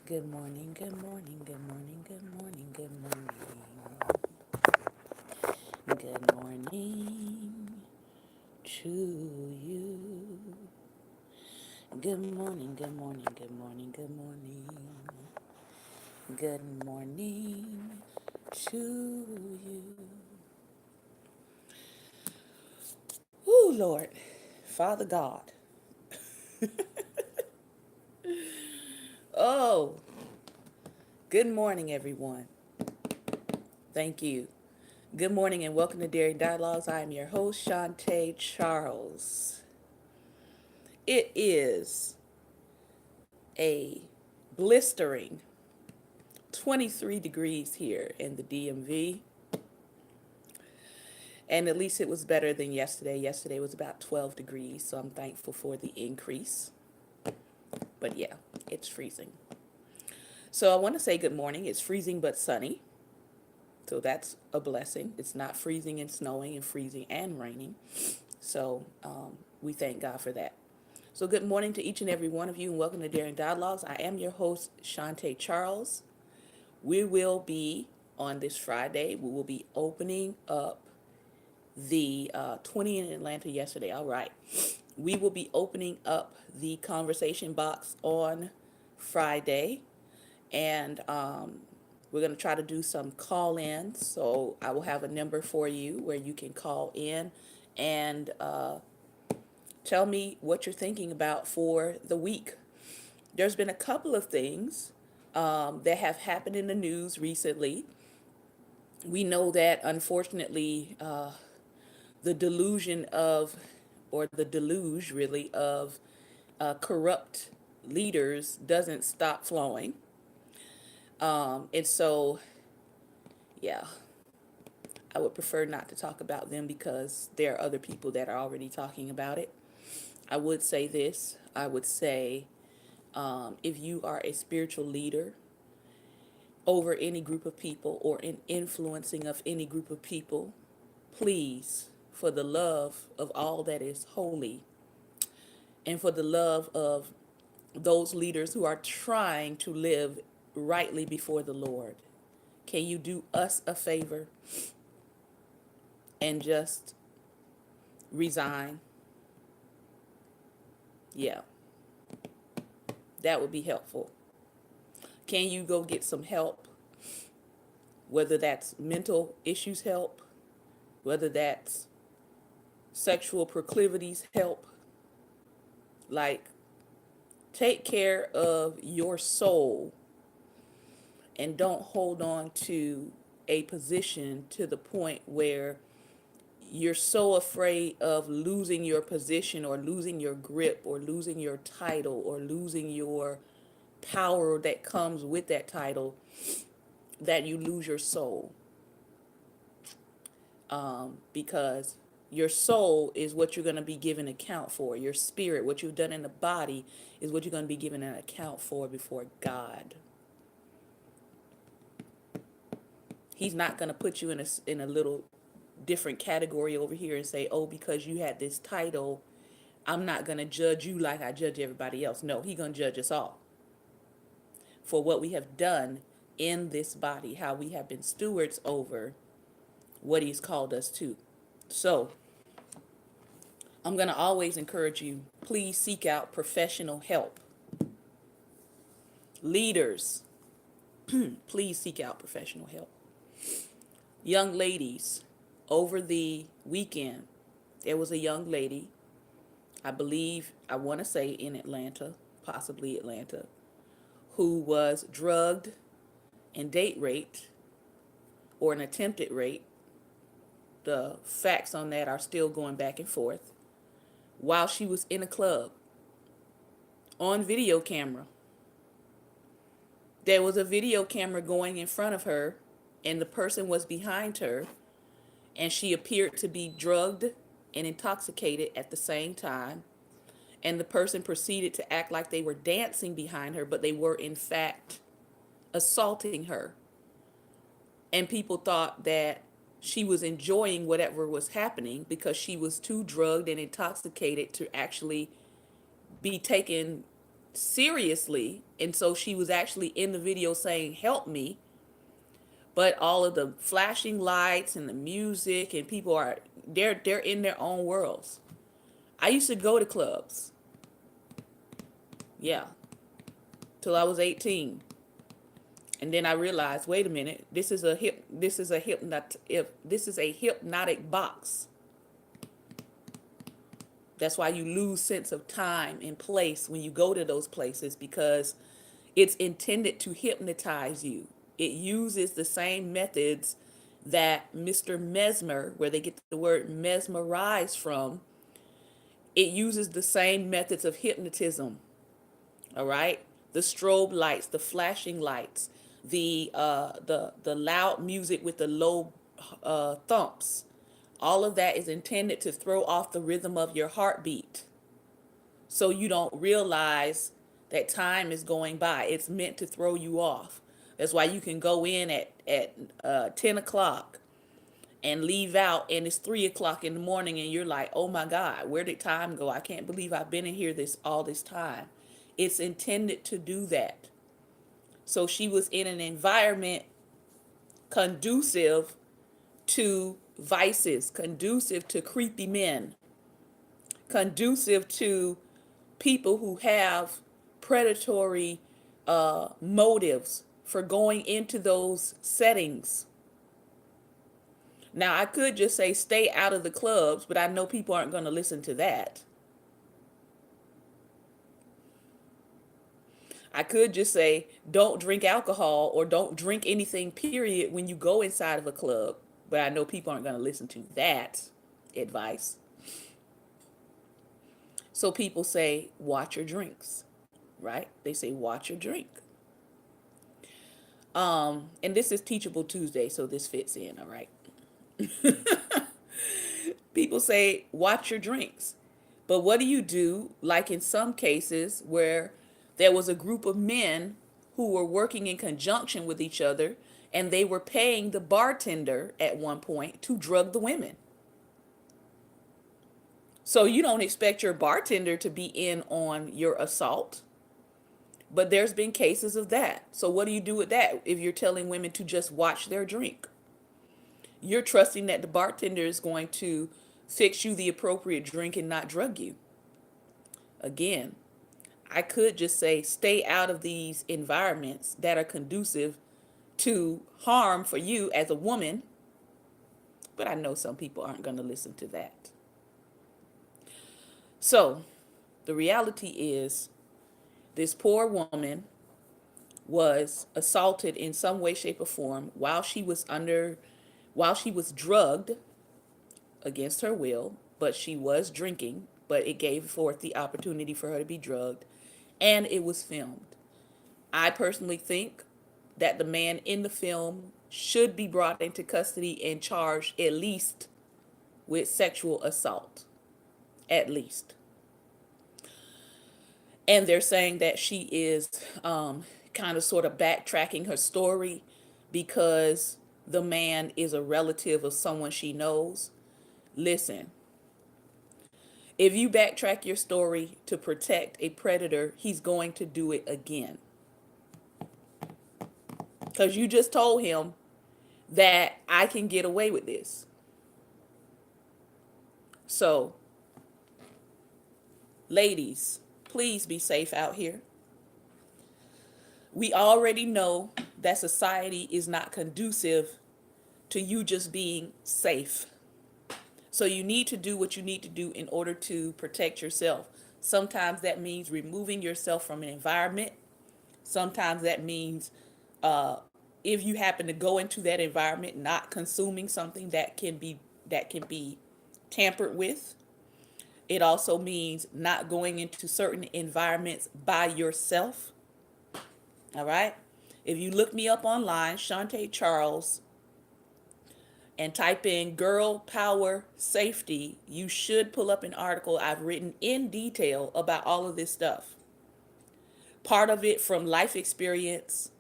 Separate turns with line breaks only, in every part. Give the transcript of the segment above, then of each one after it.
Good morning, good morning, good morning, good morning, good morning. Good morning to you. Good morning, good morning, good morning, good morning. Good morning to you. Oh, Lord, Father God. Oh, good morning, everyone. Thank you. Good morning and welcome to Daring Dialogues. I am your host, Shantae Charles. It is a blistering 23 degrees here in the DMV, and at least it was better than yesterday. Yesterday was about 12 degrees, so I'm thankful for the increase. But yeah, it's freezing. So I want to say good morning. It's freezing but sunny, so that's a blessing. It's not freezing and snowing and freezing and raining. So we thank God for that. So good morning to each and every one of you, and welcome to Daring Dialogues. I am your host, Shantae Charles. We will be, on this Friday, we will be opening up the 20 in Atlanta yesterday. All right. We will be opening up the conversation box on Friday, and we're going to try to do some call ins. So I will have a number for you where you can call in and tell me what you're thinking about for the week. There's been a couple of things that have happened in the news recently. We know that, unfortunately, the delusion of, or the deluge really, of corrupt leaders doesn't stop flowing. And so, yeah, I would prefer not to talk about them because there are other people that are already talking about it. I would say this. I would say, if you are a spiritual leader over any group of people or in influencing of any group of people, please, for the love of all that is holy and for the love of those leaders who are trying to live rightly before the Lord, can you do us a favor and just resign? Yeah, that would be helpful. Can you go get some help, whether that's mental issues help, whether that's sexual proclivities help? Like, take care of your soul and don't hold on to a position to the point where you're so afraid of losing your position or losing your grip or losing your title or losing your power that comes with that title that you lose your soul. Because your soul is what you're going to be given account for. Your spirit, what you've done in the body, is what you're going to be given an account for before God. He's not going to put you in a little different category over here and say, oh, because you had this title, I'm not going to judge you like I judge everybody else. No, he's going to judge us all for what we have done in this body, how we have been stewards over what he's called us to. So I'm going to always encourage you, please seek out professional help. Leaders, please seek out professional help. Young ladies, over the weekend, there was a young lady, I believe, I want to say in Atlanta, possibly Atlanta, who was drugged and date raped, or an attempted rape. The facts on that are still going back and forth, while she was in a club on video camera. There was a video camera going in front of her, and the person was behind her, and she appeared to be drugged and intoxicated at the same time. And the person proceeded to act like they were dancing behind her, but they were in fact assaulting her. And people thought that she was enjoying whatever was happening because she was too drugged and intoxicated to actually be taken seriously. And so she was actually in the video saying, help me. But all of the flashing lights and the music and people are, they're in their own worlds. I used to go to clubs. Yeah. Till I was 18. And then I realized, wait a minute, this is a hypnotic box. That's why you lose sense of time and place when you go to those places, because it's intended to hypnotize you. It uses the same methods that Mr. Mesmer, where they get the word mesmerize from, it uses the same methods of hypnotism. All right? The strobe lights, the flashing lights, the loud music with the low thumps. All of that is intended to throw off the rhythm of your heartbeat, so you don't realize that time is going by. It's meant to throw you off. That's why you can go in at 10 o'clock and leave out, and it's 3 o'clock in the morning, and you're like, oh my God, where did time go? I can't believe I've been in here all this time. It's intended to do that. So she was in an environment conducive to vices, conducive to creepy men, conducive to people who have predatory motives for going into those settings. Now, I could just say stay out of the clubs, but I know people aren't going to listen to that. I could just say don't drink alcohol or don't drink anything, period, when you go inside of a club, but I know people aren't going to listen to that advice. So people say, watch your drinks, right? They say, watch your drink. And this is Teachable Tuesday, so this fits in, all right? People say, watch your drinks. But what do you do, like in some cases where there was a group of men who were working in conjunction with each other, and they were paying the bartender at one point to drug the women? So you don't expect your bartender to be in on your assault. But there's been cases of that. So what do you do with that if you're telling women to just watch their drink? You're trusting that the bartender is going to fix you the appropriate drink and not drug you. Again, I could just say stay out of these environments that are conducive to harm for you as a woman, but I know some people aren't going to listen to that. So the reality is, this poor woman was assaulted in some way, shape, or form while she was drugged against her will, but she was drinking, but it gave forth the opportunity for her to be drugged, and it was filmed. I personally think that the man in the film should be brought into custody and charged at least with sexual assault. At least. And they're saying that she is kind of sort of backtracking her story because the man is a relative of someone she knows. Listen, if you backtrack your story to protect a predator, he's going to do it again. Because you just told him that I can get away with this. So, ladies, please be safe out here. We already know that society is not conducive to you just being safe. So you need to do what you need to do in order to protect yourself. Sometimes that means removing yourself from an environment. Sometimes that means if you happen to go into that environment, not consuming something that can be tampered with. It also means not going into certain environments by yourself. All right. If you look me up online, Shantae Charles, and type in girl power safety, you should pull up an article I've written in detail about all of this stuff. Part of it from life experience,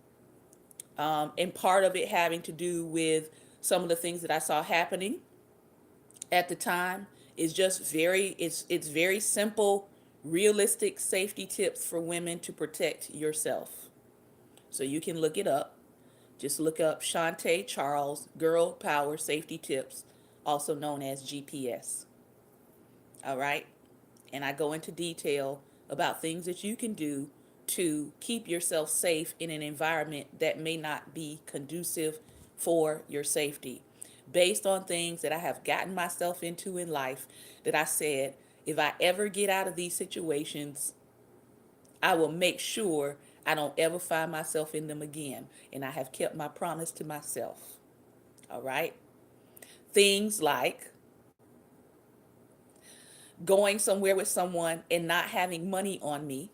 and part of it having to do with some of the things that I saw happening at the time. Is just it's very simple Realistic safety tips for women to protect yourself. So you can look it up. Just look up Shantae Charles Girl Power Safety Tips, also known as GPS. All right. And I go into detail about things that you can do to keep yourself safe in an environment that may not be conducive for your safety. Based on things that I have gotten myself into in life, that I said, if I ever get out of these situations, I will make sure I don't ever find myself in them again. And I have kept my promise to myself. All right. Things like going somewhere with someone and not having money on me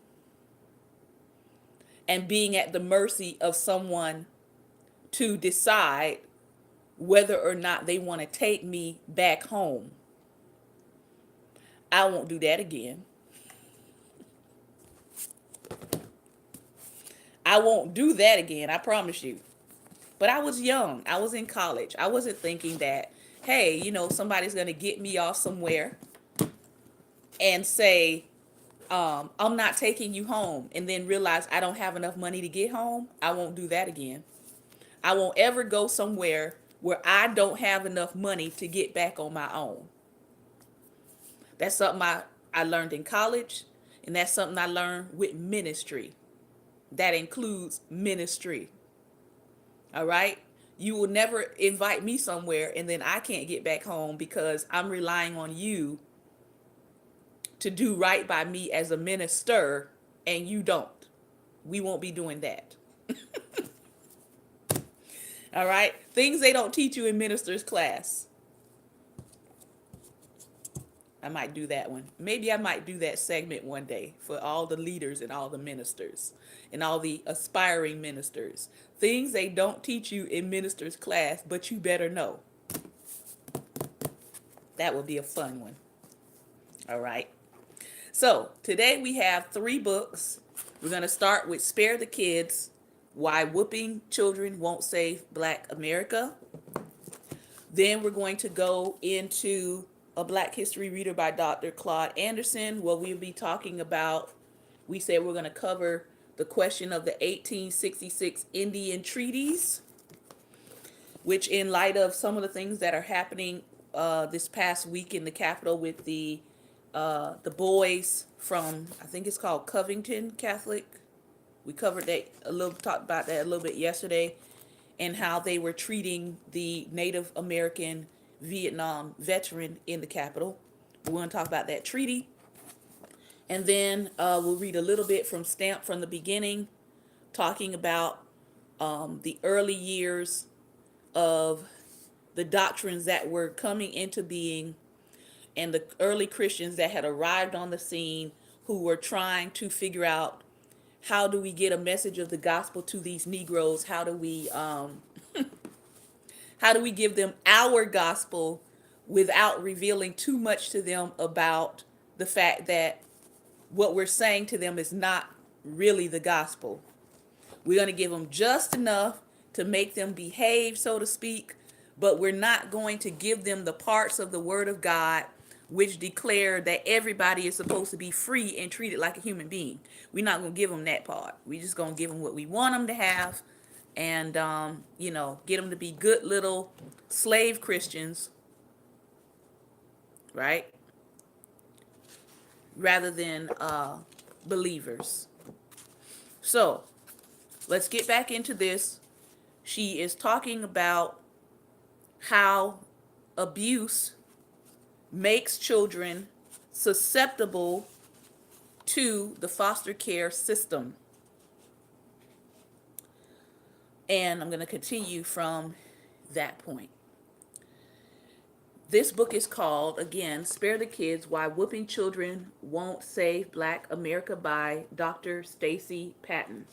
and being at the mercy of someone to decide whether or not they want to take me back home. I won't do that again. I won't do that again, I promise you. But I was young. I was in college. I wasn't thinking that, hey, somebody's going to get me off somewhere and say, I'm not taking you home, and then realize I don't have enough money to get home. I won't do that again. I won't ever go somewhere where I don't have enough money to get back on my own. That's something I learned in college, and that's something I learned with ministry. That includes ministry. All right? You will never invite me somewhere and then I can't get back home because I'm relying on you to do right by me as a minister, and you don't. We won't be doing that. All right? Things they don't teach you in minister's class. I might do that one. Maybe I might do that segment one day for all the leaders and all the ministers and all the aspiring ministers. Things they don't teach you in minister's class, but you better know. That would be a fun one. All right. So today we have 3 books. We're going to start with Spare the Kids, Why Whooping Children Won't Save Black America. Then we're going to go into a Black History Reader by Dr. Claude Anderson, where we'll be talking about, we said we're going to cover the question of the 1866 Indian Treaties, which in light of some of the things that are happening this past week in the Capitol with the boys from, I think it's called Covington Catholic. We covered that talked about that a little bit yesterday, and how they were treating the Native American Vietnam veteran in the Capitol. We're going to talk about that treaty. And then we'll read a little bit from Stamp from the Beginning, talking about the early years of the doctrines that were coming into being and the early Christians that had arrived on the scene who were trying to figure out, how do we get a message of the gospel to these Negroes? How do we give them our gospel without revealing too much to them about the fact that what we're saying to them is not really the gospel? We're going to give them just enough to make them behave, so to speak, but we're not going to give them the parts of the Word of God which declare that everybody is supposed to be free and treated like a human being. We're not going to give them that part. We're just going to give them what we want them to have, and get them to be good little slave Christians, right? Rather than believers. So let's get back into this. She is talking about how abuse makes children susceptible to the foster care system. And I'm going to continue from that point. This book is called, again, Spare the Kids, Why Whooping Children Won't Save Black America by Dr. Stacy Patton.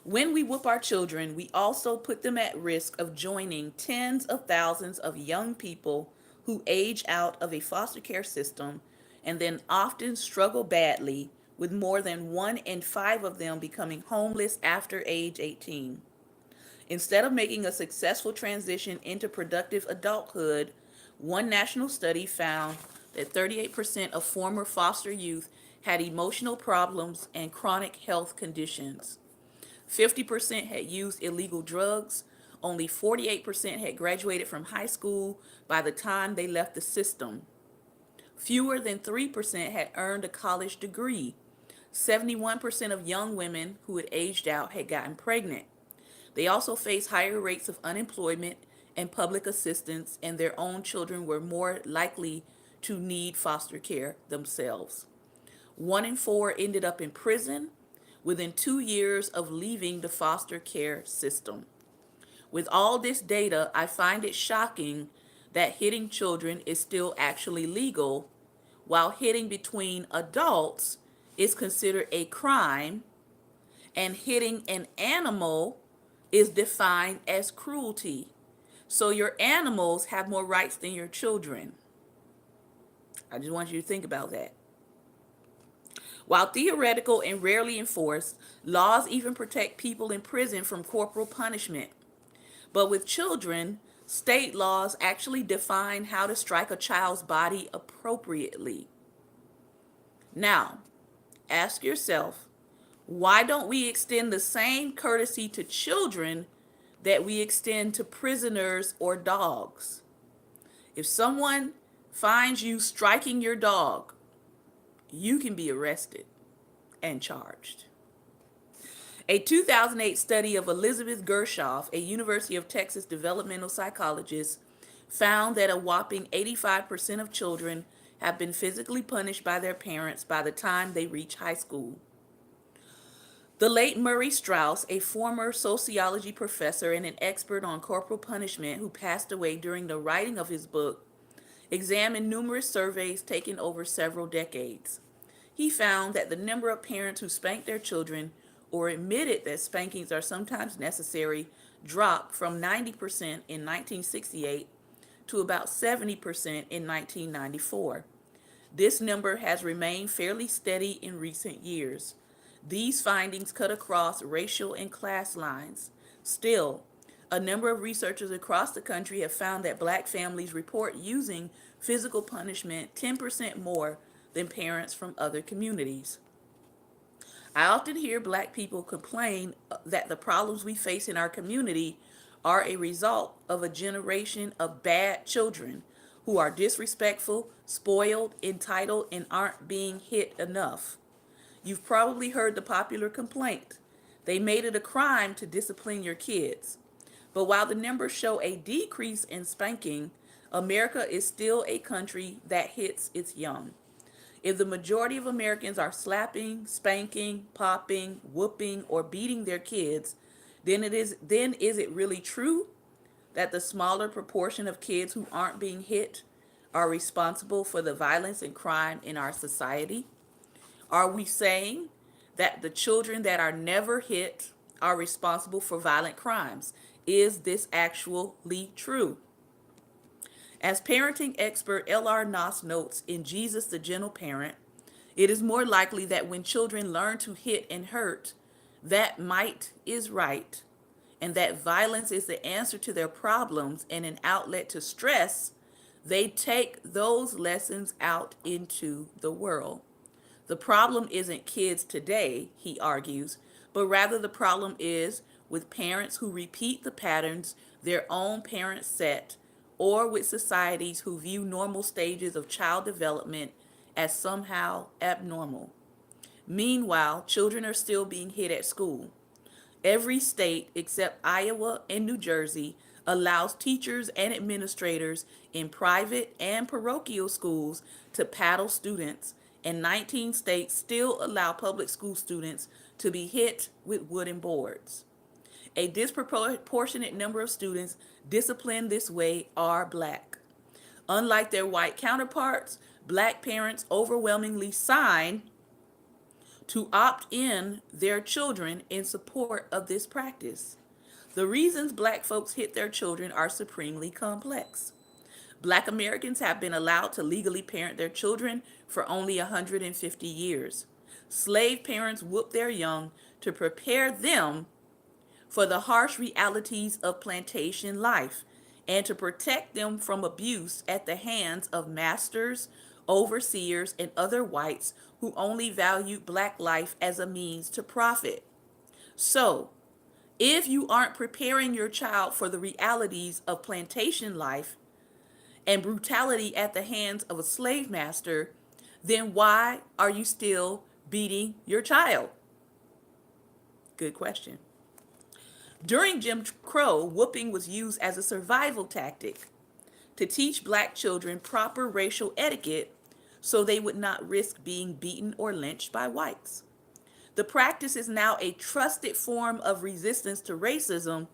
When we whoop our children, we also put them at risk of joining tens of thousands of young people who age out of a foster care system and then often struggle badly, with more than 1 in 5 of them becoming homeless after age 18. Instead of making a successful transition into productive adulthood, one national study found that 38% of former foster youth had emotional problems and chronic health conditions. 50% had used illegal drugs. Only 48% had graduated from high school by the time they left the system. Fewer than 3% had earned a college degree. 71% of young women who had aged out had gotten pregnant. They also faced higher rates of unemployment and public assistance, and their own children were more likely to need foster care themselves. 1 in 4 ended up in prison within 2 years of leaving the foster care system. With all this data, I find it shocking that hitting children is still actually legal, while hitting between adults is considered a crime, and hitting an animal is defined as cruelty. So your animals have more rights than your children. I just want you to think about that. While theoretical and rarely enforced, laws even protect people in prison from corporal punishment. But with children, state laws actually define how to strike a child's body appropriately. Now, ask yourself, why don't we extend the same courtesy to children that we extend to prisoners or dogs? If someone finds you striking your dog, you can be arrested and charged. A 2008 study of Elizabeth Gershoff, a University of Texas developmental psychologist, found that a whopping 85% of children have been physically punished by their parents by the time they reach high school. The late Murray Strauss, a former sociology professor and an expert on corporal punishment who passed away during the writing of his book, examined numerous surveys taken over several decades. He found that the number of parents who spanked their children or admitted that spankings are sometimes necessary dropped from 90% in 1968 to about 70% in 1994. This number has remained fairly steady in recent years. These findings cut across racial and class lines. Still, a number of researchers across the country have found that black families report using physical punishment 10% more than parents from other communities. I often hear black people complain that the problems we face in our community are a result of a generation of bad children who are disrespectful, spoiled, entitled, and aren't being hit enough. You've probably heard the popular complaint. They made it a crime to discipline your kids. But while the numbers show a decrease in spanking, America is still a country that hits its young. If the majority of Americans are slapping, spanking, popping, whooping, or beating their kids, then is it really true that the smaller proportion of kids who aren't being hit are responsible for the violence and crime in our society? Are we saying that the children that are never hit are responsible for violent crimes? Is this actually true? As parenting expert L.R. Noss notes in Jesus the Gentle Parent, it is more likely that when children learn to hit and hurt, that might is right, and that violence is the answer to their problems and an outlet to stress, they take those lessons out into the world. The problem isn't kids today, he argues, but rather the problem is with parents who repeat the patterns their own parents set, or with societies who view normal stages of child development as somehow abnormal. Meanwhile, children are still being hit at school. Every state except Iowa and New Jersey allows teachers and administrators in private and parochial schools to paddle students, and 19 states still allow public school students to be hit with wooden boards. A disproportionate number of students disciplined this way are black. Unlike their white counterparts, black parents overwhelmingly sign to opt in their children in support of this practice. The reasons black folks hit their children are supremely complex. Black Americans have been allowed to legally parent their children for only 150 years. Slave parents whooped their young to prepare them for the harsh realities of plantation life and to protect them from abuse at the hands of masters overseers, and other whites who only valued black life as a means to profit. So, if you aren't preparing your child for the realities of plantation life and brutality at the hands of a slave master, then why are you still beating your child? Good question. During Jim Crow, whooping was used as a survival tactic to teach black children proper racial etiquette so they would not risk being beaten or lynched by whites. The practice is now a trusted form of resistance to racism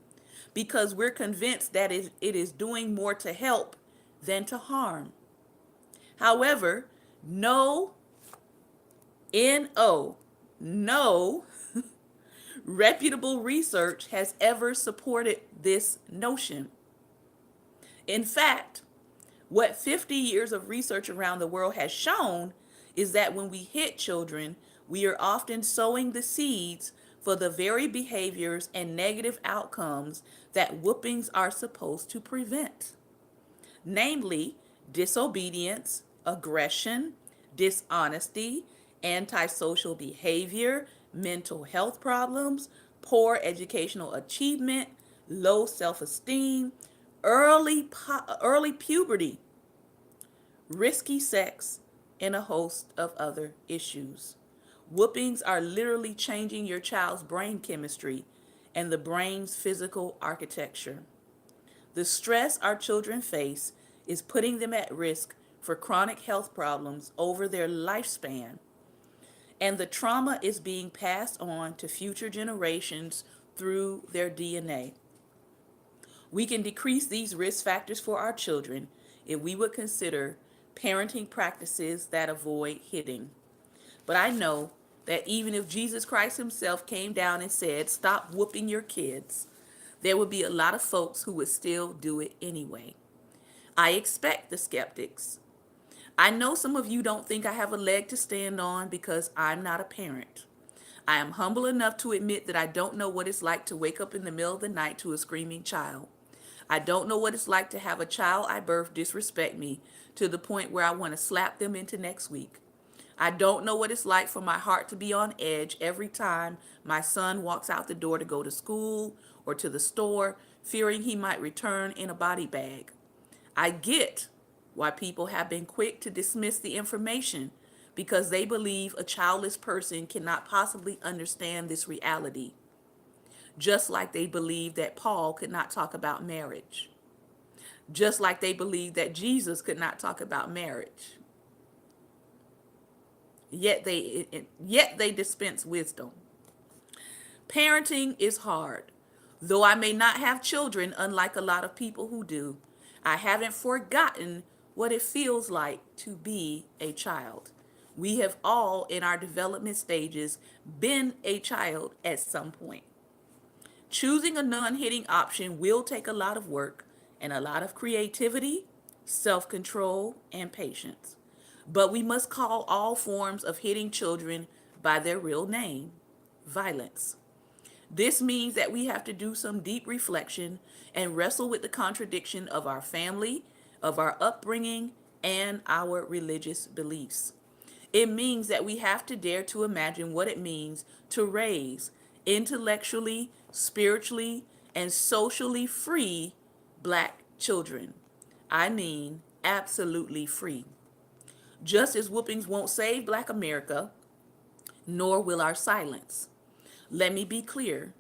because we're convinced that it is doing more to help than to harm. However, no, no reputable research has ever supported this notion. In fact, what 50 years of research around the world has shown is that when we hit children, we are often sowing the seeds for the very behaviors and negative outcomes that whoopings are supposed to prevent. Namely, disobedience, aggression, dishonesty, antisocial behavior, mental health problems, poor educational achievement, low self-esteem, early puberty, risky sex, and a host of other issues. Whoopings are literally changing your child's brain chemistry and the brain's physical architecture. The stress our children face is putting them at risk for chronic health problems over their lifespan, and the trauma is being passed on to future generations through their DNA. We can decrease these risk factors for our children if we would consider parenting practices that avoid hitting. But I know that even if Jesus Christ himself came down and said, "Stop whooping your kids," there would be a lot of folks who would still do it anyway. I expect the skeptics. I know some of you don't think I have a leg to stand on because I'm not a parent. I am humble enough to admit that I don't know what it's like to wake up in the middle of the night to a screaming child. I don't know what it's like to have a child I birthed disrespect me to the point where I want to slap them into next week. I don't know what it's like for my heart to be on edge every time my son walks out the door to go to school or to the store, fearing he might return in a body bag. I get why people have been quick to dismiss the information because they believe a childless person cannot possibly understand this reality, just like they believe that Paul could not talk about marriage, just like they believe that Jesus could not talk about marriage. Yet they dispense wisdom. Parenting is hard. Though I may not have children, unlike a lot of people who do, I haven't forgotten what it feels like to be a child. We have all, in our development stages, been a child at some point. Choosing a non-hitting option will take a lot of work and a lot of creativity, self-control, and patience. But we must call all forms of hitting children by their real name: violence. This means that we have to do some deep reflection and wrestle with the contradiction of our family, of our upbringing, and our religious beliefs. It means that we have to dare to imagine what it means to raise intellectually, spiritually, and socially free black children. I mean, absolutely free. Just as whoopings won't save black America, nor will our silence. Let me be clear.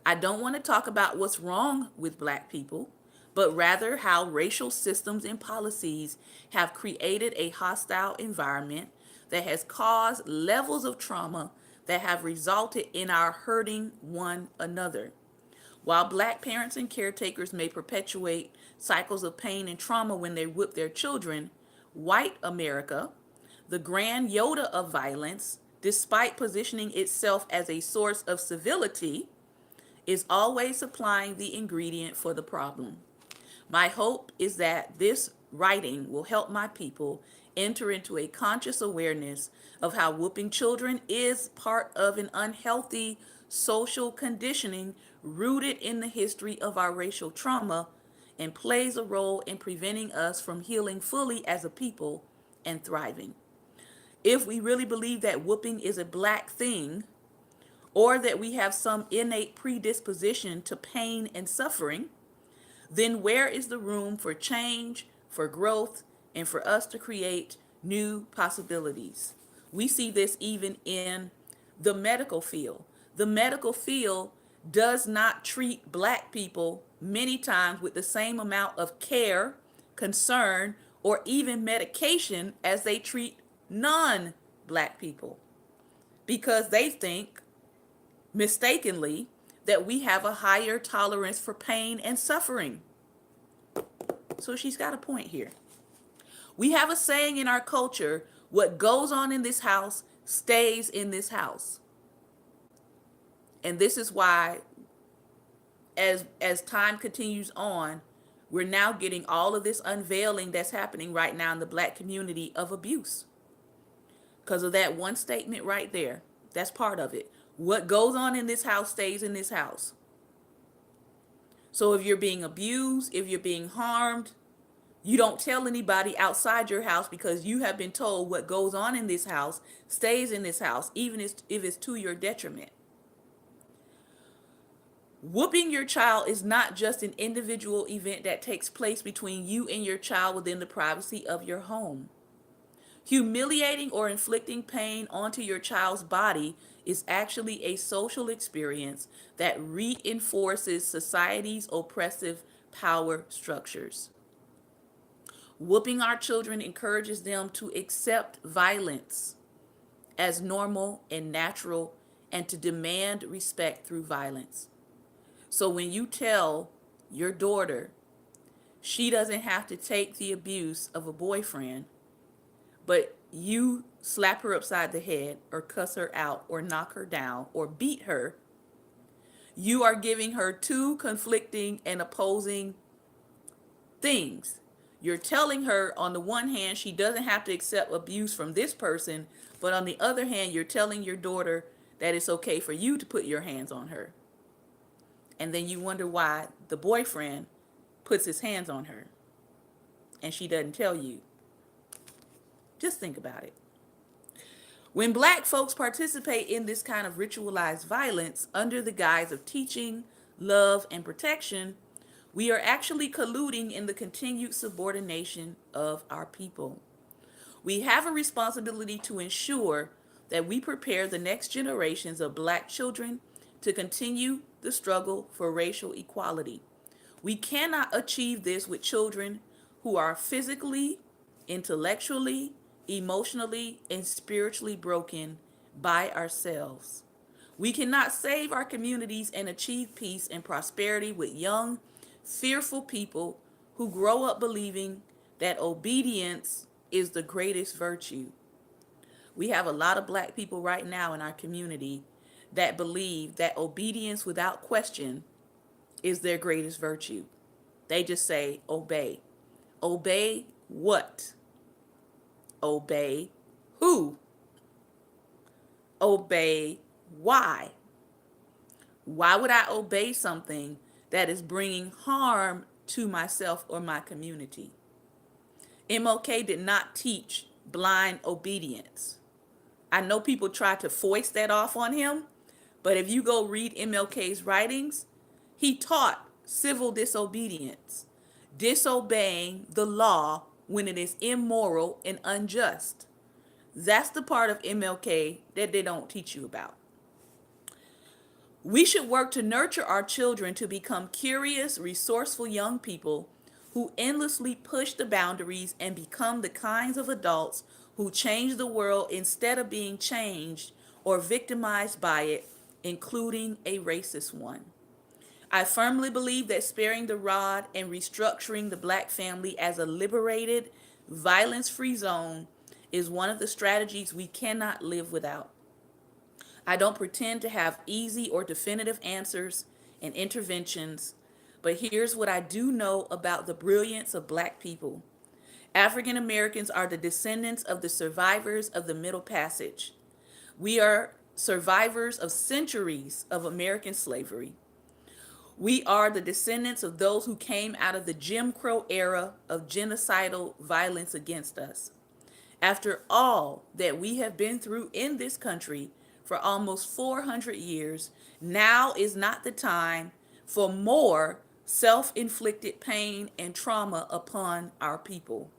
I don't want to talk about what's wrong with black people, but rather how racial systems and policies have created a hostile environment that has caused levels of trauma that have resulted in our hurting one another. While black parents and caretakers may perpetuate cycles of pain and trauma when they whip their children, white America, the grand Yoda of violence, despite positioning itself as a source of civility, is always supplying the ingredient for the problem. My hope is that this writing will help my people enter into a conscious awareness of how whooping children is part of an unhealthy social conditioning rooted in the history of our racial trauma and plays a role in preventing us from healing fully as a people and thriving. If we really believe that whooping is a black thing, or that we have some innate predisposition to pain and suffering, then where is the room for change, for growth, and for us to create new possibilities? We see this even in the medical field. The medical field does not treat black people many times with the same amount of care, concern, or even medication as they treat non-black people, because they think mistakenly that we have a higher tolerance for pain and suffering. So she's got a point here. We have a saying in our culture, what goes on in this house stays in this house. And this is why as time continues on, we're now getting all of this unveiling that's happening right now in the black community of abuse. Because of that one statement right there. That's part of it. What goes on in this house stays in this house. So if you're being abused, if you're being harmed, you don't tell anybody outside your house, because you have been told what goes on in this house stays in this house, even if it's to your detriment. Whooping your child is not just an individual event that takes place between you and your child within the privacy of your home. Humiliating or inflicting pain onto your child's body is actually a social experience that reinforces society's oppressive power structures. Whooping our children encourages them to accept violence as normal and natural, and to demand respect through violence. So when you tell your daughter she doesn't have to take the abuse of a boyfriend, but you slap her upside the head or cuss her out or knock her down or beat her, you are giving her two conflicting and opposing things. You're telling her on the one hand she doesn't have to accept abuse from this person, but on the other hand you're telling your daughter that it's okay for you to put your hands on her. And then you wonder why the boyfriend puts his hands on her and she doesn't tell you. Just think about it. When black folks participate in this kind of ritualized violence under the guise of teaching, love, and protection, we are actually colluding in the continued subordination of our people. We have a responsibility to ensure that we prepare the next generations of black children to continue the struggle for racial equality. We cannot achieve this with children who are physically, intellectually, emotionally, and spiritually broken by ourselves. We cannot save our communities and achieve peace and prosperity with young, fearful people who grow up believing that obedience is the greatest virtue. We have a lot of black people right now in our community that believe that obedience without question is their greatest virtue. They just say, obey. Obey what? Obey who? Obey why? Why would I obey something that is bringing harm to myself or my community? MLK did not teach blind obedience. I know people try to foist that off on him, but if you go read MLK's writings, he taught civil disobedience, disobeying the law when it is immoral and unjust. That's the part of MLK that they don't teach you about. We should work to nurture our children to become curious, resourceful young people who endlessly push the boundaries and become the kinds of adults who change the world instead of being changed or victimized by it, including a racist one. I firmly believe that sparing the rod and restructuring the black family as a liberated, violence-free zone is one of the strategies we cannot live without. I don't pretend to have easy or definitive answers and interventions, but here's what I do know about the brilliance of black people. African Americans are the descendants of the survivors of the Middle Passage. We are survivors of centuries of American slavery. We are the descendants of those who came out of the Jim Crow era of genocidal violence against us. After all that we have been through in this country for almost 400 years, now is not the time for more self-inflicted pain and trauma upon our people.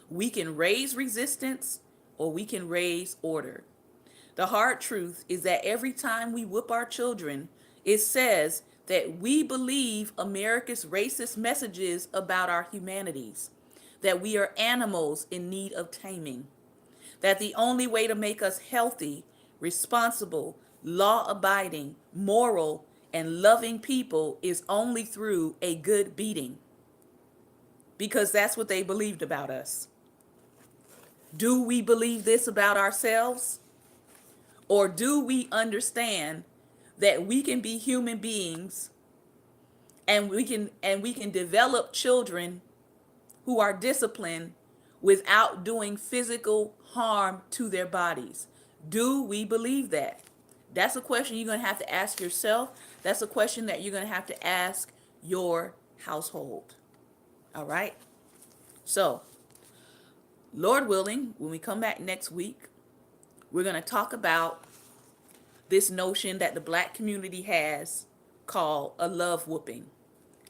We can raise resistance or we can raise order. The hard truth is that every time we whoop our children, it says that we believe America's racist messages about our humanities, that we are animals in need of taming, that the only way to make us healthy, responsible, law abiding, moral, and loving people is only through a good beating, because that's what they believed about us. Do we believe this about ourselves? Or do we understand that we can be human beings and we can develop children who are disciplined without doing physical harm to their bodies? Do we believe that? That's a question you're going to have to ask yourself. That's a question that you're going to have to ask your household. All right? So, Lord willing, when we come back next week, we're going to talk about this notion that the black community has called a love whooping.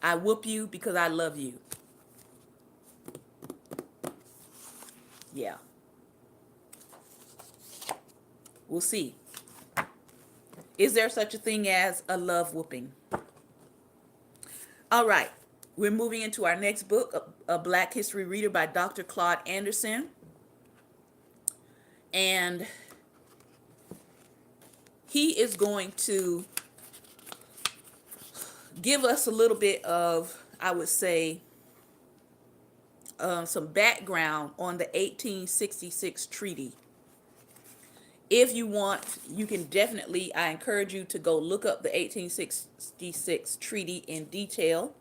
I whoop you because I love you. Yeah. We'll see. Is there such a thing as a love whooping? All right. We're moving into our next book, a Black History Reader by Dr. Claude Anderson. And he is going to give us a little bit of, I would say, some background on the 1866 treaty. If you want, you can definitely, I encourage you to go look up the 1866 treaty in detail.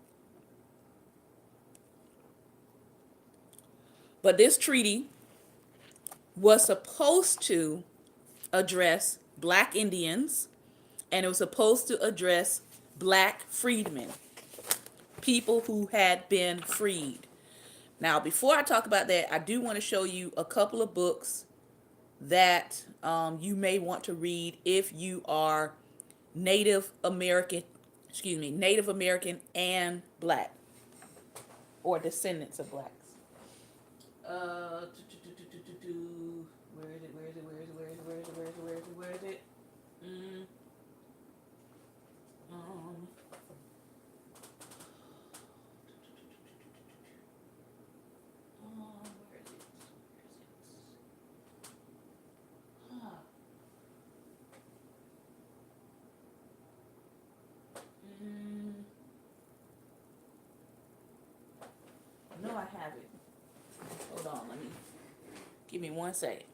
But this treaty was supposed to address black Indians, and it was supposed to address black freedmen, people who had been freed. Now, before I talk about that, I do want to show you a couple of books that you may want to read if you are Native American and black, or descendants of blacks. Where is it? No, I have it. Hold on, give me 1 second.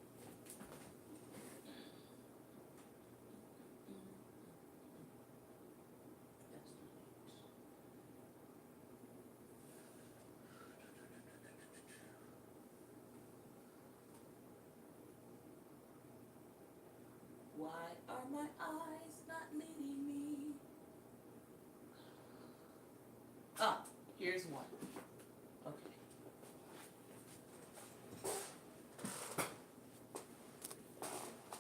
Why are my eyes not leading me? Ah, here's one. Okay.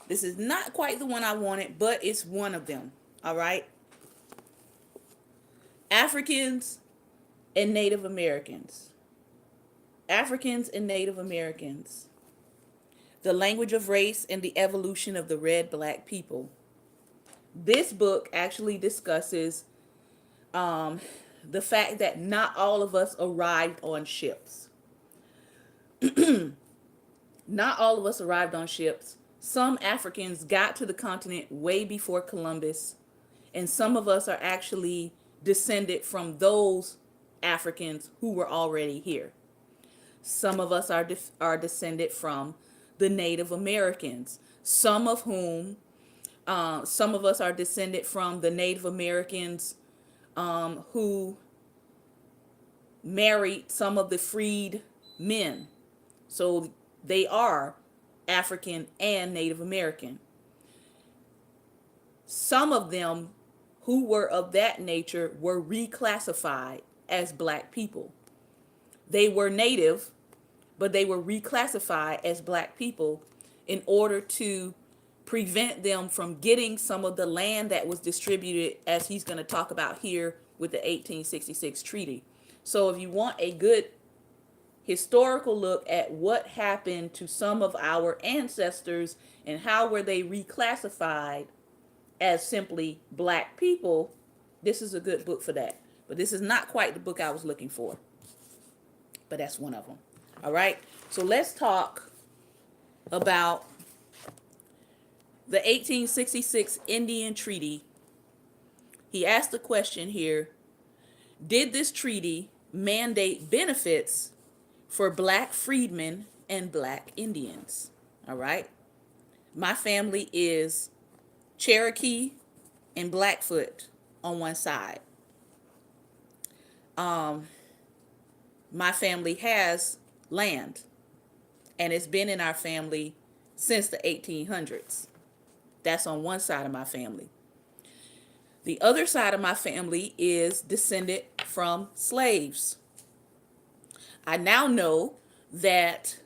This is not quite the one I wanted, but it's one of them. All right. Africans and Native Americans. Africans and Native Americans. The Language of Race and the Evolution of the Red Black People. This book actually discusses the fact that not all of us arrived on ships. Not all of us arrived on ships. Some Africans got to the continent way before Columbus, and some of us are actually descended from those Africans who were already here. Some of us are descended from the Native Americans, some of us are descended from the Native Americans who married some of the freed men. So they are African and Native American. Some of them who were of that nature were reclassified as black people. They were native, but they were reclassified as black people in order to prevent them from getting some of the land that was distributed, as he's going to talk about here with the 1866 treaty. So if you want a good historical look at what happened to some of our ancestors and how were they reclassified as simply black people, this is a good book for that. But this is not quite the book I was looking for, but that's one of them. All right, so let's talk about the 1866 Indian Treaty. He asked the question here, did this treaty mandate benefits for black freedmen and black Indians? All right, my family is Cherokee and Blackfoot on one side. My family has land, and it's been in our family since the 1800s. That's on one side of my family. The other side of my family is descended from slaves. I now know that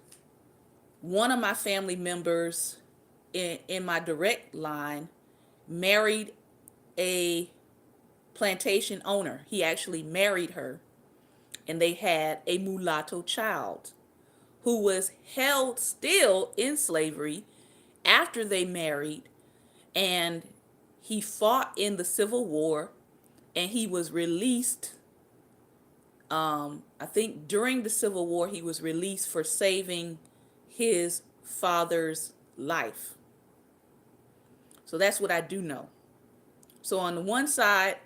one of my family members in my direct line married a plantation owner. He actually married her, and they had a mulatto child who was held still in slavery after they married, and he fought in the Civil War, and he was released. I think during the Civil War, he was released for saving his father's life. So that's what I do know. So on the one side,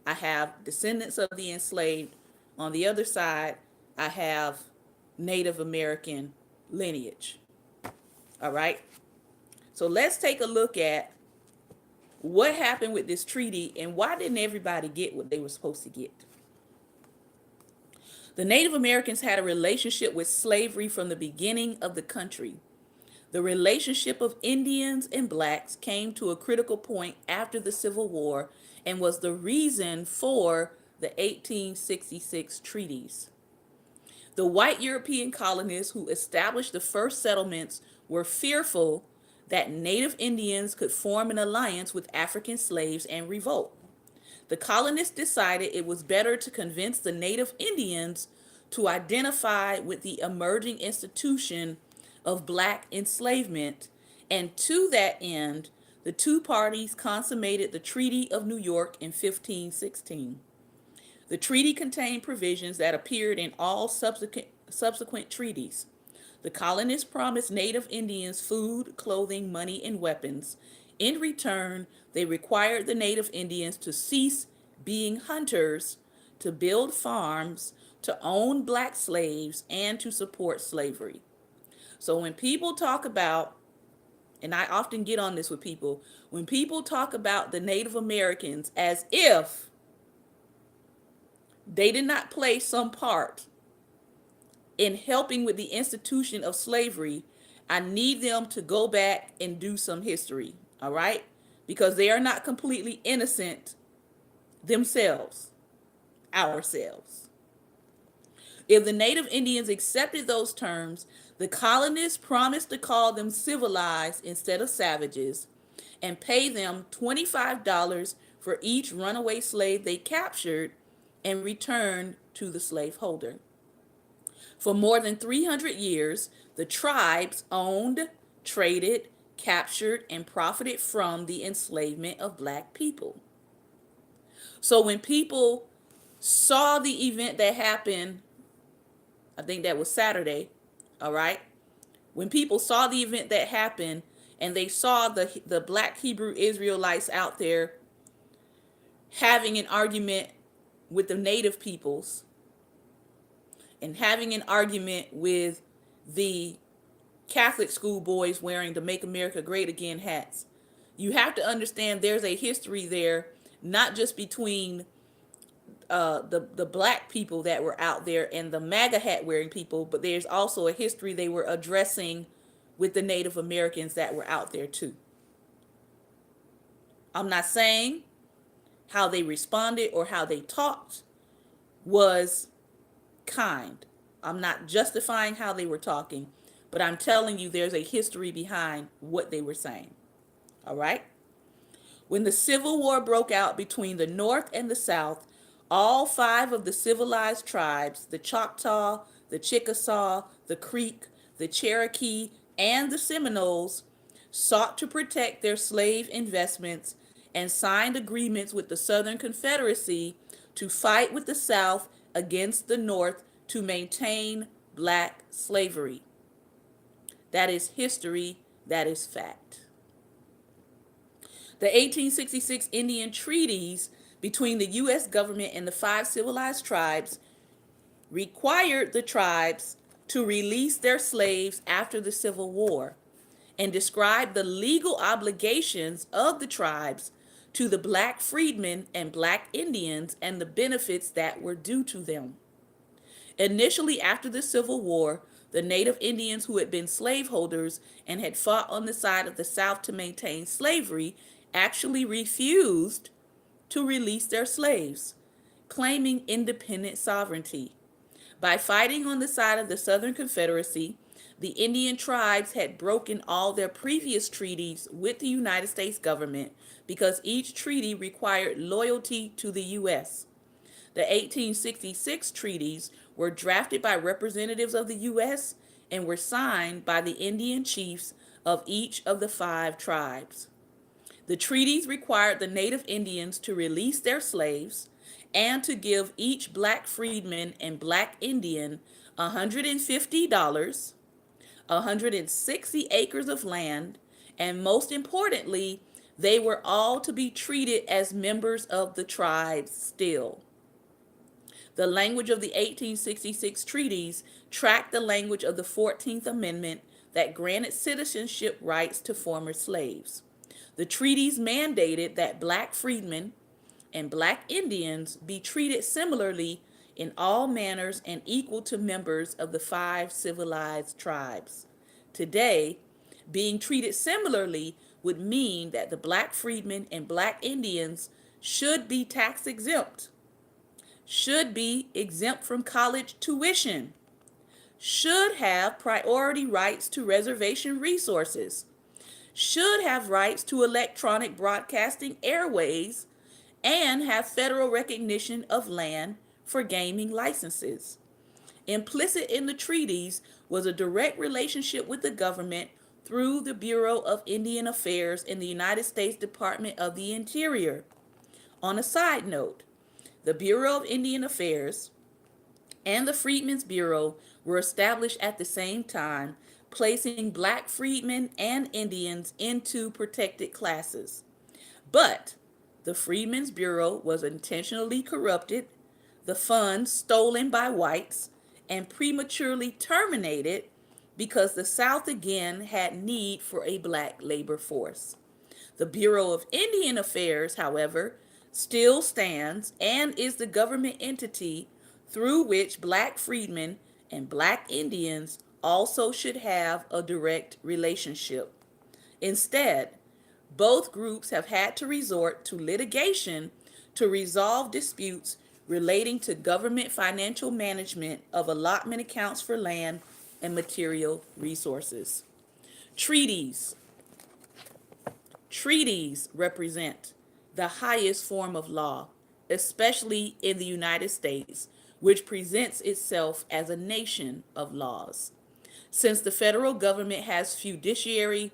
I have descendants of the enslaved. On the other side, I have Native American lineage. All right. So let's take a look at what happened with this treaty and why didn't everybody get what they were supposed to get. The Native Americans had a relationship with slavery from the beginning of the country. The relationship of Indians and blacks came to a critical point after the Civil War and was the reason for the 1866 treaties. The white European colonists who established the first settlements were fearful that Native Indians could form an alliance with African slaves and revolt. The colonists decided it was better to convince the Native Indians to identify with the emerging institution of black enslavement, and to that end, the two parties consummated the Treaty of New York in 1516. The treaty contained provisions that appeared in all subsequent treaties. The colonists promised Native Indians food, clothing, money, and weapons. In return, they required the Native Indians to cease being hunters, to build farms, to own black slaves, and to support slavery. So when people talk about, and I often get on this with people, when people talk about the Native Americans as if they did not play some part in helping with the institution of slavery, I need them to go back and do some history, all right? Because they are not completely innocent themselves, ourselves. If the Native Indians accepted those terms, the colonists promised to call them civilized instead of savages and pay them $25 for each runaway slave they captured and returned to the slaveholder. For more than 300 years, the tribes owned, traded, captured, and profited from the enslavement of black people. So when people saw the event that happened, I think that was Saturday, all right? When people saw the event that happened and they saw the black Hebrew Israelites out there having an argument with the native peoples and having an argument with the Catholic school boys wearing the Make America Great Again hats, you have to understand there's a history there, not just between the black people that were out there and the MAGA hat wearing people, but there's also a history they were addressing with the Native Americans that were out there too. I'm not saying how they responded or how they talked was kind. I'm not justifying how they were talking, but I'm telling you there's a history behind what they were saying. All right? When the Civil War broke out between the North and the South, all five of the civilized tribes, the Choctaw, the Chickasaw, the Creek, the Cherokee, and the Seminoles, sought to protect their slave investments and signed agreements with the Southern Confederacy to fight with the South against the North to maintain black slavery. That is history, that is fact. The 1866 Indian Treaties between the U.S. government and the five civilized tribes required the tribes to release their slaves after the Civil War and described the legal obligations of the tribes to the black freedmen and black Indians and the benefits that were due to them. Initially, after the Civil War, the Native Indians who had been slaveholders and had fought on the side of the South to maintain slavery actually refused to release their slaves, claiming independent sovereignty. By fighting on the side of the Southern Confederacy, the Indian tribes had broken all their previous treaties with the United States government because each treaty required loyalty to the U.S. The 1866 treaties were drafted by representatives of the U.S. and were signed by the Indian chiefs of each of the five tribes. The treaties required the Native Indians to release their slaves and to give each black freedman and black Indian $150, 160 acres of land, and most importantly, they were all to be treated as members of the tribes still. The language of the 1866 treaties tracked the language of the 14th Amendment that granted citizenship rights to former slaves. The treaties mandated that black freedmen and black Indians be treated similarly in all manners and equal to members of the five civilized tribes. Today, being treated similarly would mean that the black freedmen and black Indians should be tax exempt, should be exempt from college tuition, should have priority rights to reservation resources, should have rights to electronic broadcasting airways, and have federal recognition of land for gaming licenses. Implicit in the treaties was a direct relationship with the government through the Bureau of Indian Affairs in the United States Department of the Interior. On a side note, the Bureau of Indian Affairs and the Freedmen's Bureau were established at the same time, placing black freedmen and Indians into protected classes. But the Freedmen's Bureau was intentionally corrupted, the funds stolen by whites, and prematurely terminated because the South again had need for a black labor force. The Bureau of Indian Affairs, however, still stands and is the government entity through which black freedmen and black Indians also should have a direct relationship. Instead, both groups have had to resort to litigation to resolve disputes relating to government financial management of allotment accounts for land and material resources. Treaties. Treaties represent the highest form of law, especially in the United States, which presents itself as a nation of laws. Since the federal government has fiduciary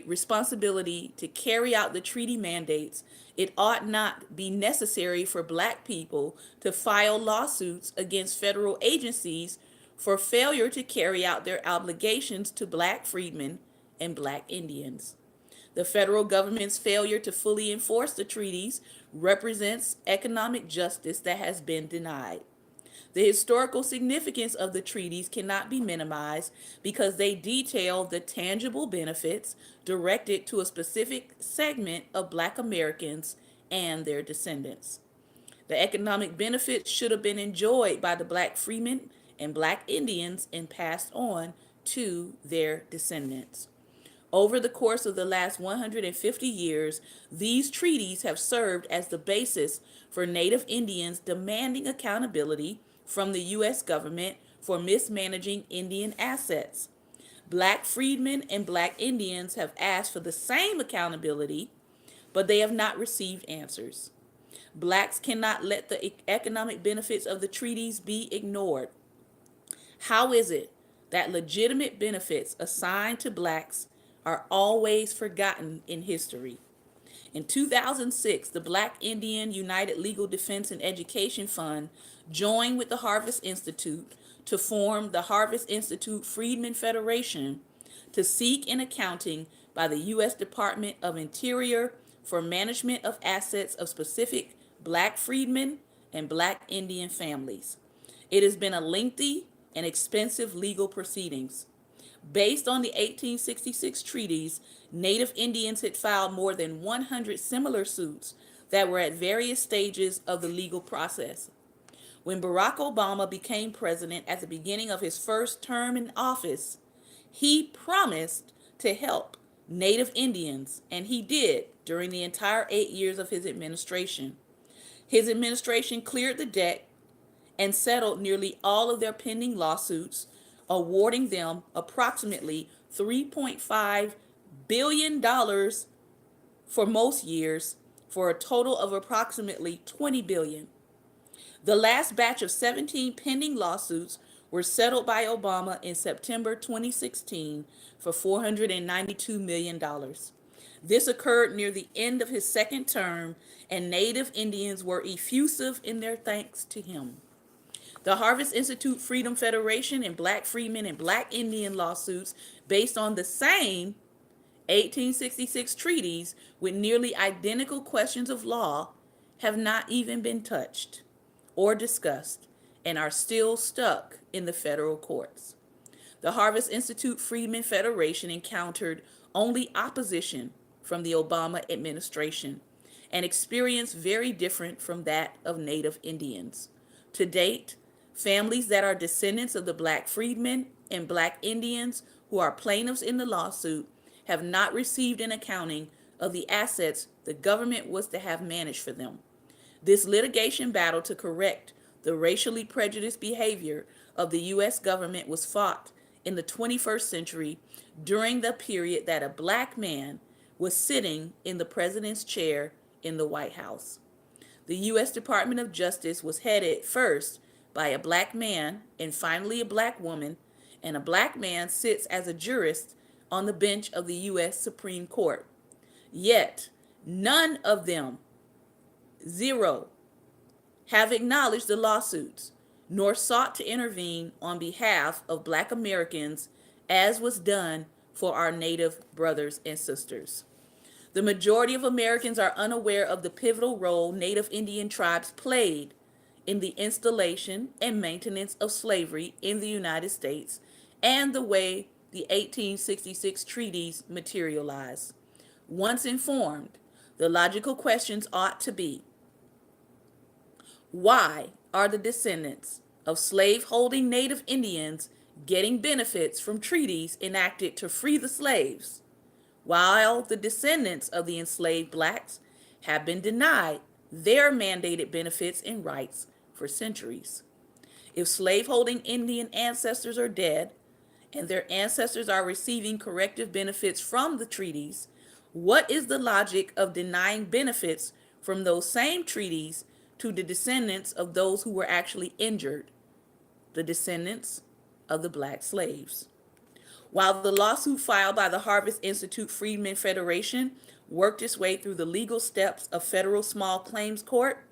responsibility to carry out the treaty mandates, it ought not be necessary for black people to file lawsuits against federal agencies for failure to carry out their obligations to black freedmen and black Indians. The federal government's failure to fully enforce the treaties represents economic justice that has been denied. The historical significance of the treaties cannot be minimized because they detail the tangible benefits directed to a specific segment of black Americans and their descendants. The economic benefits should have been enjoyed by the black freemen and black Indians and passed on to their descendants. Over the course of the last 150 years, these treaties have served as the basis for Native Indians demanding accountability from the U.S. government for mismanaging Indian assets. Black freedmen and black Indians have asked for the same accountability, but they have not received answers. Blacks cannot let the economic benefits of the treaties be ignored. How is it that legitimate benefits assigned to blacks are always forgotten in history? In 2006, the Black Indian United Legal Defense and Education Fund joined with the Harvest Institute to form the Harvest Institute Freedmen Federation to seek an accounting by the U.S. Department of Interior for management of assets of specific black freedmen and black Indian families. It has been a lengthy and expensive legal proceedings. Based on the 1866 treaties, Native Indians had filed more than 100 similar suits that were at various stages of the legal process. When Barack Obama became president at the beginning of his first term in office, he promised to help Native Indians, and he did during the entire 8 years of his administration. His administration cleared the deck and settled nearly all of their pending lawsuits, awarding them approximately $3.5 billion for most years, for a total of approximately $20 billion. The last batch of 17 pending lawsuits were settled by Obama in September 2016 for $492 million. This occurred near the end of his second term, and Native Indians were effusive in their thanks to him. The Harvest Institute Freedom Federation and Black Freedmen and Black Indian lawsuits based on the same 1866 treaties with nearly identical questions of law have not even been touched or discussed and are still stuck in the federal courts. The Harvest Institute Freedmen Federation encountered only opposition from the Obama administration, an experience very different from that of Native Indians. To date, families that are descendants of the black freedmen and black Indians who are plaintiffs in the lawsuit have not received an accounting of the assets the government was to have managed for them. This litigation battle to correct the racially prejudiced behavior of the U.S. government was fought in the 21st century during the period that a black man was sitting in the president's chair in the White House. The U.S. Department of Justice was headed first by a black man and finally a black woman, and a black man sits as a jurist on the bench of the U.S. Supreme Court. Yet, none of them, zero, have acknowledged the lawsuits, nor sought to intervene on behalf of black Americans, as was done for our Native brothers and sisters. The majority of Americans are unaware of the pivotal role Native Indian tribes played in the installation and maintenance of slavery in the United States and the way the 1866 treaties materialized. Once informed, the logical questions ought to be: why are the descendants of slave-holding Native Indians getting benefits from treaties enacted to free the slaves, while the descendants of the enslaved blacks have been denied their mandated benefits and rights for centuries? If slaveholding Indian ancestors are dead and their ancestors are receiving corrective benefits from the treaties, what is the logic of denying benefits from those same treaties to the descendants of those who were actually injured, the descendants of the black slaves? While the lawsuit filed by the Harvest Institute Freedmen Federation worked its way through the legal steps of Federal Small Claims Court,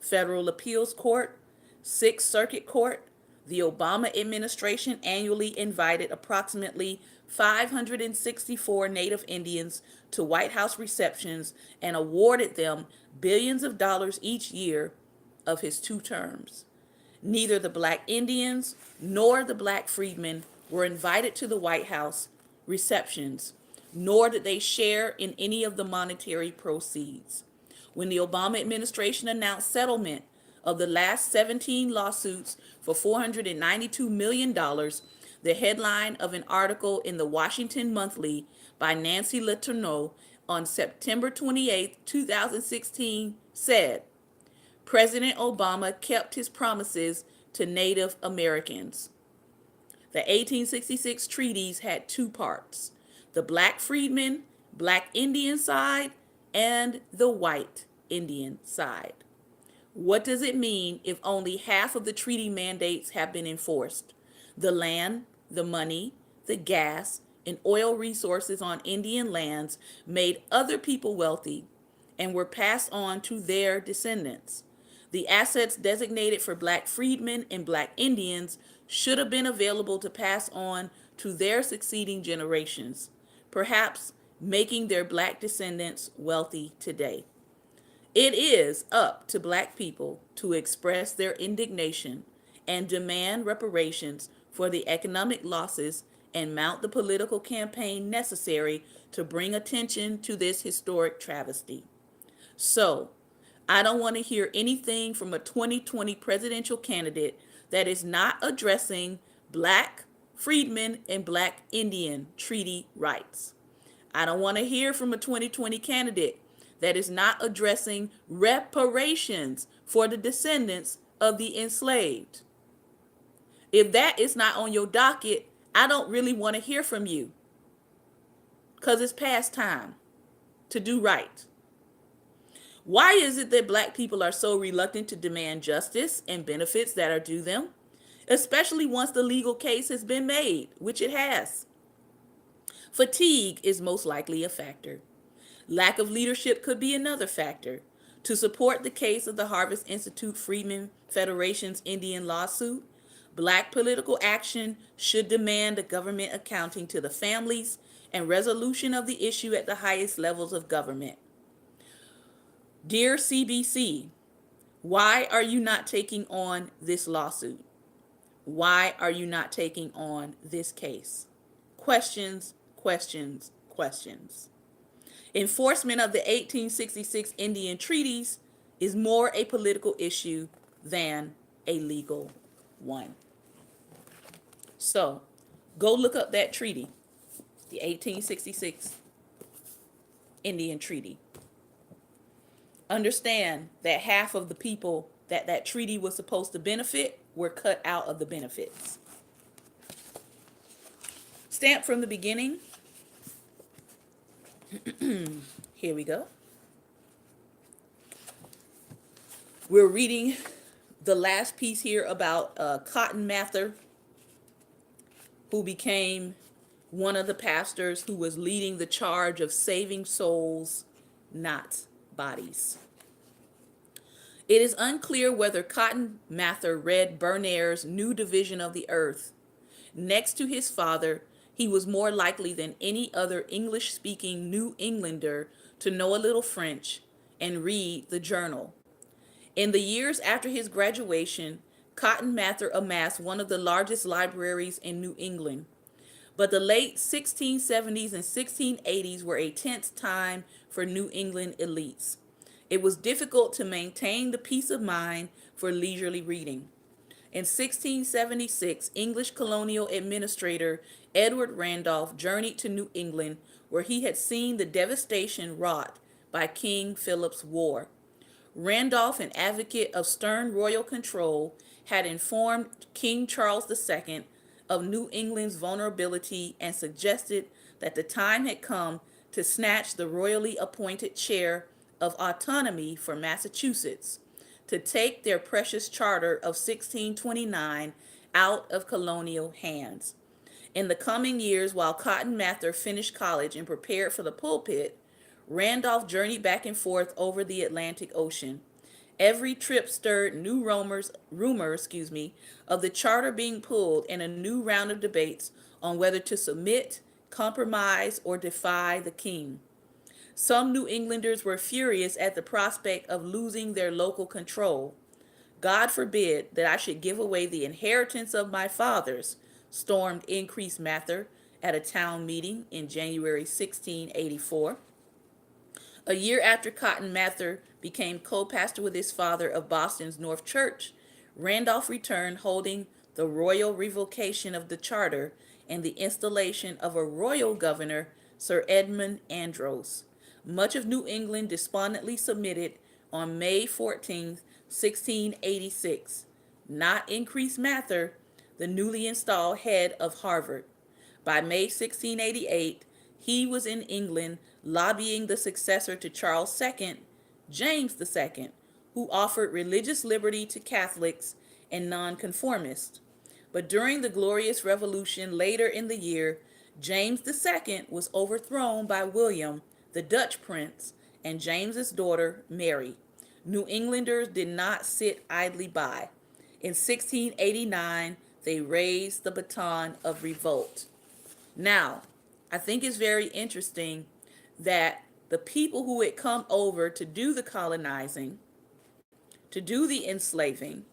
Federal Appeals Court, Sixth Circuit Court, the Obama administration annually invited approximately 564 Native Indians to White House receptions and awarded them billions of dollars each year of his 2 terms. Neither the black Indians nor the black freedmen were invited to the White House receptions, nor did they share in any of the monetary proceeds. When the Obama administration announced settlement of the last 17 lawsuits for $492 million, the headline of an article in the Washington Monthly by Nancy Letourneau on September 28, 2016 said, "President Obama kept his promises to Native Americans. The 1866 treaties had two parts: the black freedmen, black Indian side, and the white Indian side. What does it mean if only half of the treaty mandates have been enforced? The land, the money, the gas, and oil resources on Indian lands made other people wealthy and were passed on to their descendants. The assets designated for black freedmen and black Indians should have been available to pass on to their succeeding generations, perhaps making their black descendants wealthy today. It is up to black people to express their indignation and demand reparations for the economic losses and mount the political campaign necessary to bring attention to this historic travesty. So, I don't want to hear anything from a 2020 presidential candidate that is not addressing black freedmen and black Indian treaty rights. I don't want to hear from a 2020 candidate that is not addressing reparations for the descendants of the enslaved. If that is not on your docket, I don't really want to hear from you, because it's past time to do right. Why is it that black people are so reluctant to demand justice and benefits that are due them, especially once the legal case has been made, which it has? Fatigue is most likely a factor. Lack of leadership could be another factor. To support the case of the Harvest Institute Freedmen Federation's Indian lawsuit, black political action should demand a government accounting to the families and resolution of the issue at the highest levels of government. Dear CBC, why are you not taking on this lawsuit? Why are you not taking on this case? Questions, questions, questions. Enforcement of the 1866 Indian treaties is more a political issue than a legal one. So, go look up that treaty, the 1866 Indian Treaty. Understand that half of the people that that treaty was supposed to benefit were cut out of the benefits. Stamped from the beginning. Here we go. We're reading the last piece here about Cotton Mather, who became one of the pastors who was leading the charge of saving souls, not bodies. It is unclear whether Cotton Mather read Bernier's New Division of the Earth. Next to his father, he was more likely than any other English-speaking New Englander to know a little French and read the journal. In the years after his graduation, Cotton Mather amassed one of the largest libraries in New England. But the late 1670s and 1680s were a tense time for New England elites. It was difficult to maintain the peace of mind for leisurely reading. In 1676, English colonial administrator Edward Randolph journeyed to New England, where he had seen the devastation wrought by King Philip's War. Randolph, an advocate of stern royal control, had informed King Charles II of New England's vulnerability and suggested that the time had come to snatch the royally appointed chair of autonomy for Massachusetts, to take their precious charter of 1629 out of colonial hands. In the coming years, while Cotton Mather finished college and prepared for the pulpit, Randolph journeyed back and forth over the Atlantic Ocean. Every trip stirred new rumors of the charter being pulled and a new round of debates on whether to submit, compromise, or defy the king. Some New Englanders were furious at the prospect of losing their local control. God forbid that I should give away the inheritance of my fathers, stormed Increase Mather at a town meeting in January 1684. A year after Cotton Mather became co-pastor with his father of Boston's North Church, Randolph returned holding the royal revocation of the charter and the installation of a royal governor, Sir Edmund Andros. Much of New England despondently submitted on May 14, 1686. not Increase Mather, the newly installed head of Harvard. By May 1688, he was in England lobbying the successor to Charles II, James II, who offered religious liberty to Catholics and nonconformists. But during the Glorious Revolution later in the year, James II was overthrown by William, the Dutch prince, and James's daughter, Mary. New Englanders did not sit idly by. In 1689, they raised the baton of revolt. Now, I think it's very interesting that the people who had come over to do the colonizing, to do the enslaving,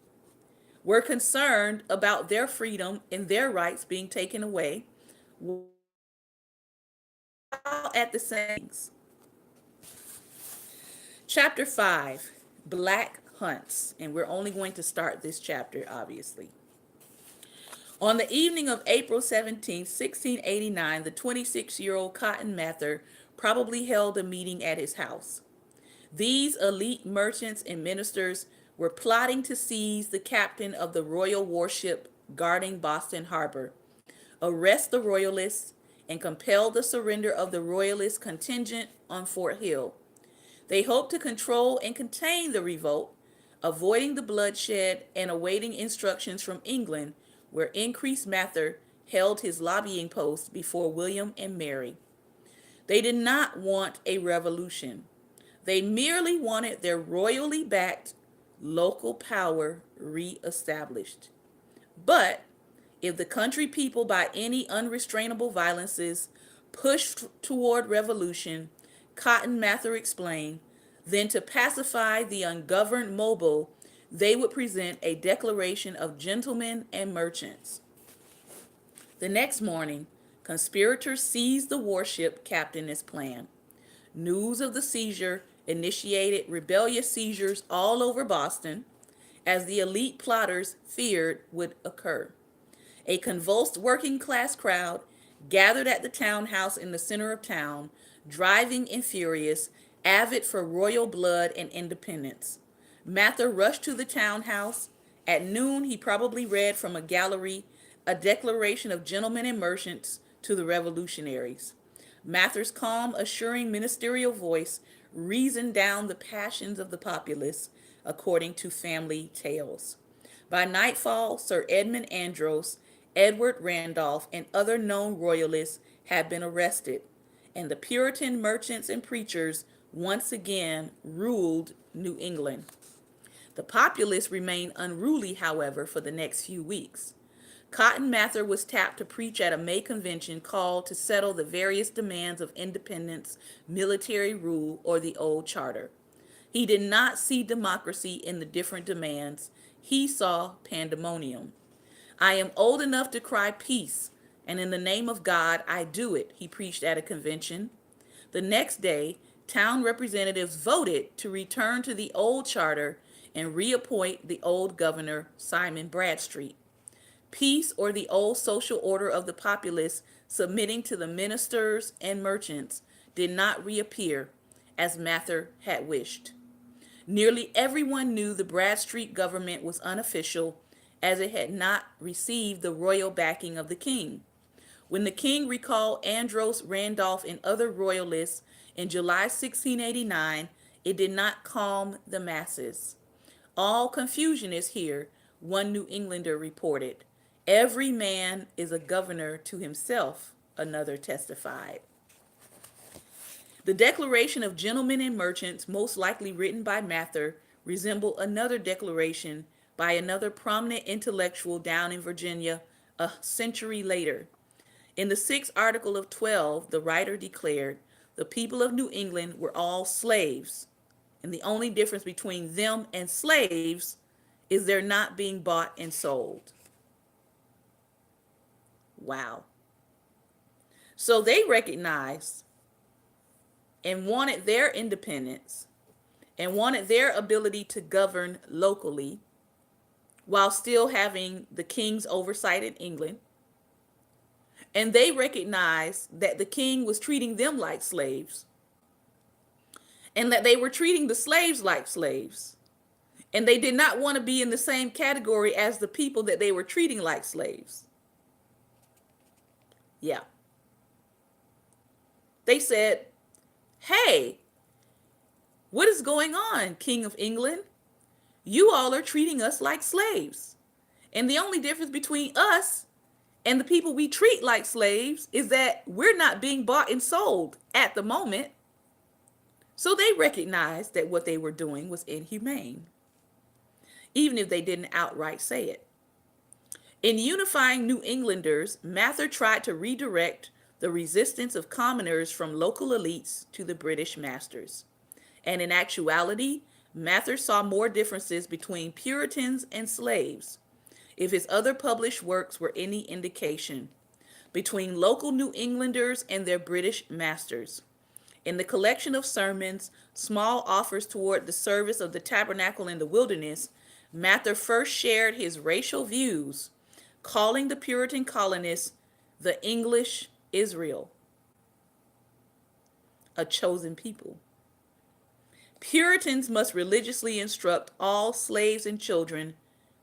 were concerned about their freedom and their rights being taken away, while at the same. Chapter 5, Black Hunts, and we're only going to start this chapter, obviously. On the evening of April 17, 1689, the 26-year-old Cotton Mather probably held a meeting at his house. These elite merchants and ministers were plotting to seize the captain of the royal warship guarding Boston Harbor, arrest the royalists, and compel the surrender of the royalist contingent on Fort Hill. They hoped to control and contain the revolt, avoiding the bloodshed and awaiting instructions from England, where Increase Mather held his lobbying post before William and Mary. They did not want a revolution. They merely wanted their royally backed local power re-established. But if the country people by any unrestrainable violences pushed toward revolution, Cotton Mather explained, then to pacify the ungoverned mobile, they would present a declaration of gentlemen and merchants. The next morning, conspirators seized the warship captain as planned. News of the seizure initiated rebellious seizures all over Boston, as the elite plotters feared would occur. A convulsed working class crowd gathered at the townhouse in the center of town, driving and furious, avid for royal blood and independence. Mather rushed to the townhouse. At noon, he probably read from a gallery a declaration of gentlemen and merchants to the revolutionaries. Mather's calm, assuring ministerial voice reasoned down the passions of the populace, according to family tales. By nightfall, Sir Edmund Andros, Edward Randolph, and other known royalists had been arrested, and the Puritan merchants and preachers once again ruled New England. The populace remained unruly, however, for the next few weeks. Cotton Mather was tapped to preach at a May convention called to settle the various demands of independence, military rule, or the old charter. He did not see democracy in the different demands. He saw pandemonium. I am old enough to cry peace, and in the name of God, I do it, he preached at a convention. The next day, town representatives voted to return to the old charter and reappoint the old governor, Simon Bradstreet. Peace, or the old social order of the populace submitting to the ministers and merchants, did not reappear as Mather had wished. Nearly everyone knew the Bradstreet government was unofficial, as it had not received the royal backing of the king. When the king recalled Andros, Randolph, and other royalists in July 1689, it did not calm the masses. All confusion is here, one New Englander reported. Every man is a governor to himself, another testified. The Declaration of Gentlemen and Merchants, most likely written by Mather, resembled another declaration by another prominent intellectual down in Virginia a century later. In the 6th Article of 12, the writer declared, the people of New England were all slaves, and the only difference between them and slaves is their not being bought and sold. Wow. So they recognized and wanted their independence and wanted their ability to govern locally while still having the king's oversight in England. And they recognized that the king was treating them like slaves and that they were treating the slaves like slaves. And they did not want to be in the same category as the people that they were treating like slaves. Yeah. They said, hey, what is going on, King of England? You all are treating us like slaves. And the only difference between us and the people we treat like slaves is that we're not being bought and sold at the moment. So they recognized that what they were doing was inhumane, even if they didn't outright say it. In unifying New Englanders, Mather tried to redirect the resistance of commoners from local elites to the British masters. And in actuality, Mather saw more differences between Puritans and slaves, if his other published works were any indication, between local New Englanders and their British masters. In the collection of sermons, Small Offers Toward the Service of the Tabernacle in the Wilderness, Mather first shared his racial views, calling the Puritan colonists the English Israel, a chosen people. Puritans must religiously instruct all slaves and children,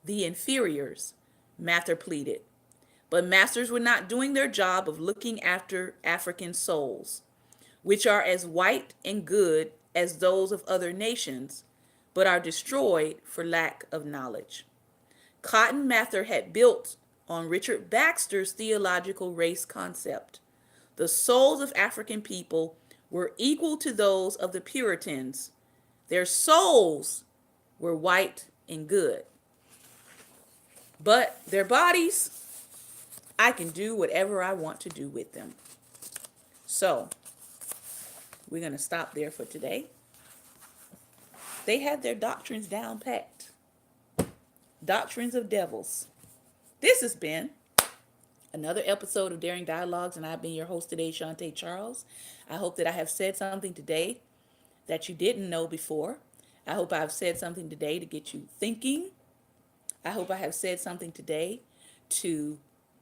the inferiors, Mather pleaded. But masters were not doing their job of looking after African souls, which are as white and good as those of other nations, but are destroyed for lack of knowledge. Cotton Mather had built on Richard Baxter's theological race concept. The souls of African people were equal to those of the Puritans. Their souls were white and good. But their bodies, I can do whatever I want to do with them. So, we're going to stop there for today. They had their doctrines down packed. Doctrines of devils. This has been another episode of Daring Dialogues, and I've been your host today, Shantae Charles. I hope that I have said something today that you didn't know before. I hope I've said something today to get you thinking. I hope I have said something today to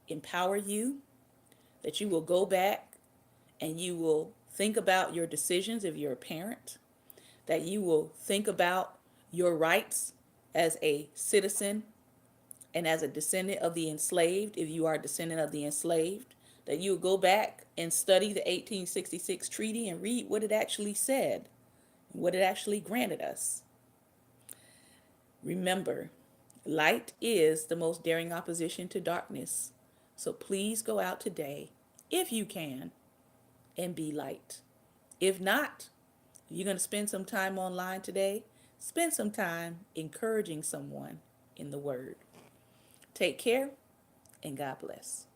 empower you, that you will go back and you will think about your decisions if you're a parent, that you will think about your rights as a citizen and as a descendant of the enslaved, if you are a descendant of the enslaved, that you will go back and study the 1866 treaty and read what it actually said, what it actually granted us. Remember, light is the most daring opposition to darkness. So please go out today, if you can, and be light. If not, if you're going to spend some time online today, spend some time encouraging someone in the Word. Take care, and God bless.